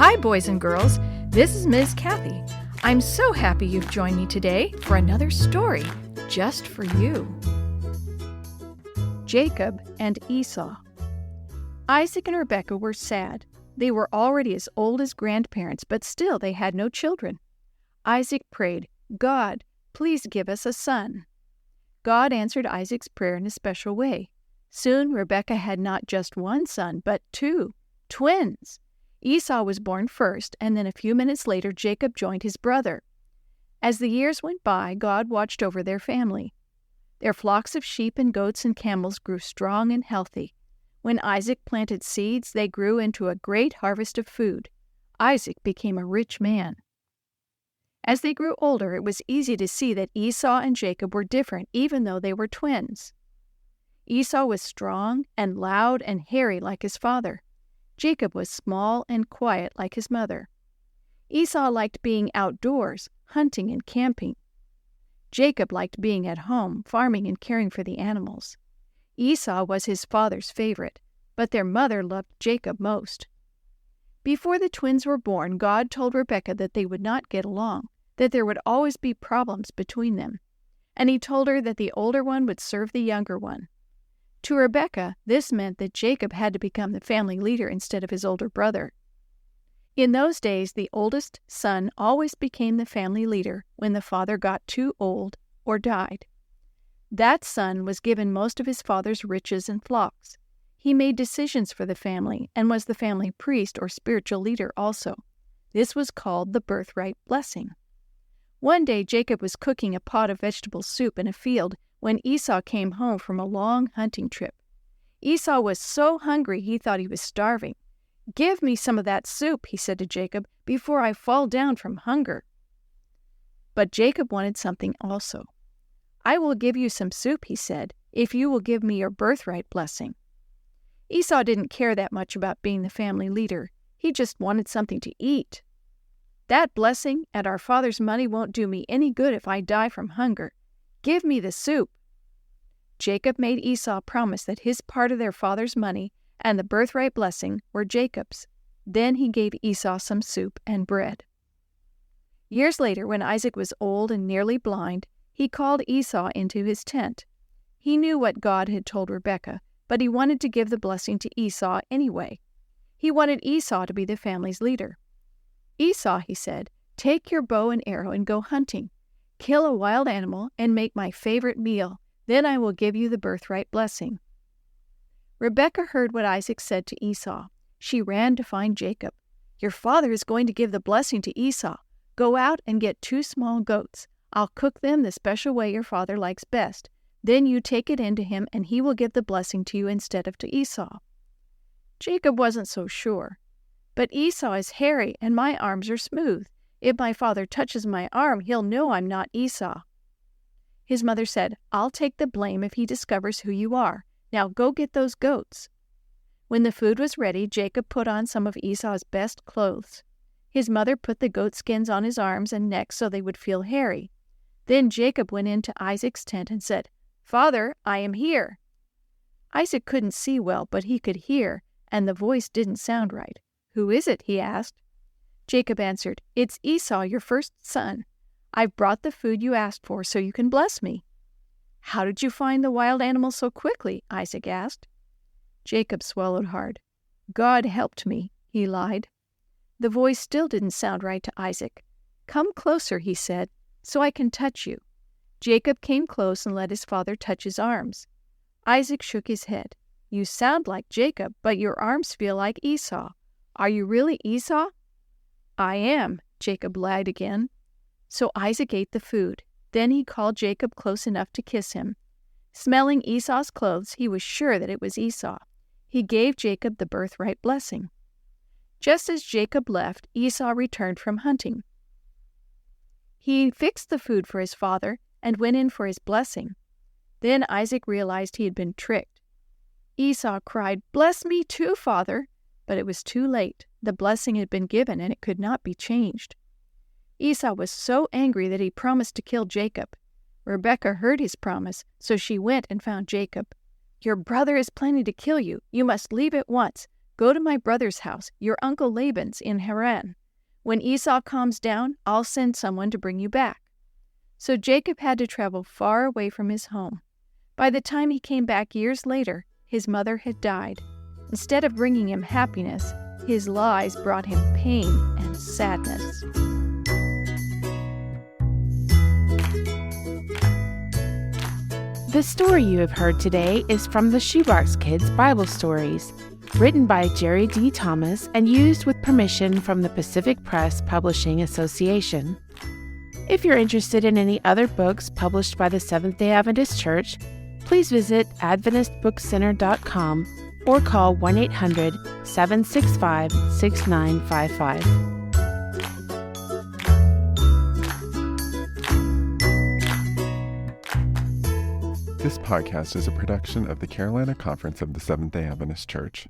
Hi, boys and girls. This is Ms. Kathy. I'm so happy you've joined me today for another story just for you. Jacob and Esau. Isaac and Rebekah were sad. They were already as old as grandparents, but still they had no children. Isaac prayed, "God, please give us a son." God answered Isaac's prayer in a special way. Soon Rebekah had not just one son, but two, twins. Esau was born first, and then a few minutes later Jacob joined his brother. As the years went by, God watched over their family. Their flocks of sheep and goats and camels grew strong and healthy. When Isaac planted seeds, they grew into a great harvest of food. Isaac became a rich man. As they grew older, it was easy to see that Esau and Jacob were different, even though they were twins. Esau was strong and loud and hairy like his father. Jacob was small and quiet like his mother. Esau liked being outdoors, hunting and camping. Jacob liked being at home, farming and caring for the animals. Esau was his father's favorite, but their mother loved Jacob most. Before the twins were born, God told Rebekah that they would not get along, that there would always be problems between them. And he told her that the older one would serve the younger one. To Rebekah, this meant that Jacob had to become the family leader instead of his older brother. In those days, the oldest son always became the family leader when the father got too old or died. That son was given most of his father's riches and flocks. He made decisions for the family and was the family priest or spiritual leader also. This was called the birthright blessing. One day Jacob was cooking a pot of vegetable soup in a field when Esau came home from a long hunting trip. Esau was so hungry he thought he was starving. "Give me some of that soup," he said to Jacob, "before I fall down from hunger." But Jacob wanted something also. "I will give you some soup," he said, "if you will give me your birthright blessing." Esau didn't care that much about being the family leader. He just wanted something to eat. "That blessing and our father's money won't do me any good if I die from hunger. Give me the soup." Jacob made Esau promise that his part of their father's money and the birthright blessing were Jacob's. Then he gave Esau some soup and bread. Years later, when Isaac was old and nearly blind, he called Esau into his tent. He knew what God had told Rebekah, but he wanted to give the blessing to Esau anyway. He wanted Esau to be the family's leader. "Esau," he said, "take your bow and arrow and go hunting. Kill a wild animal and make my favorite meal. Then I will give you the birthright blessing." Rebekah heard what Isaac said to Esau. She ran to find Jacob. "Your father is going to give the blessing to Esau. Go out and get 2 small goats. I'll cook them the special way your father likes best. Then you take it in to him and he will give the blessing to you instead of to Esau." Jacob wasn't so sure. "But Esau is hairy and my arms are smooth. If my father touches my arm, he'll know I'm not Esau." His mother said, "I'll take the blame if he discovers who you are. Now go get those goats." When the food was ready, Jacob put on some of Esau's best clothes. His mother put the goat skins on his arms and neck so they would feel hairy. Then Jacob went into Isaac's tent and said, "Father, I am here." Isaac couldn't see well, but he could hear, and the voice didn't sound right. "Who is it?" he asked. Jacob answered, "It's Esau, your first son. I've brought the food you asked for so you can bless me." "How did you find the wild animal so quickly?" Isaac asked. Jacob swallowed hard. "God helped me," he lied. The voice still didn't sound right to Isaac. "Come closer," he said, "so I can touch you." Jacob came close and let his father touch his arms. Isaac shook his head. "You sound like Jacob, but your arms feel like Esau. Are you really Esau?" "I am," Jacob lied again. So Isaac ate the food. Then he called Jacob close enough to kiss him. Smelling Esau's clothes, he was sure that it was Esau. He gave Jacob the birthright blessing. Just as Jacob left, Esau returned from hunting. He fixed the food for his father and went in for his blessing. Then Isaac realized he had been tricked. Esau cried, "Bless me too, father!" But it was too late. The blessing had been given and it could not be changed. Esau was so angry that he promised to kill Jacob. Rebekah heard his promise, so she went and found Jacob. "Your brother is planning to kill you. You must leave at once. Go to my brother's house, your uncle Laban's in Haran. When Esau calms down, I'll send someone to bring you back." So Jacob had to travel far away from his home. By the time he came back years later, his mother had died. Instead of bringing him happiness, his lies brought him pain and sadness. The story you have heard today is from the Shoebox Kids Bible Stories, written by Jerry D. Thomas and used with permission from the Pacific Press Publishing Association. If you're interested in any other books published by the Seventh-day Adventist Church, please visit AdventistBookCenter.com or call 1-800-765-6955. This podcast is a production of the Carolina Conference of the Seventh-day Adventist Church.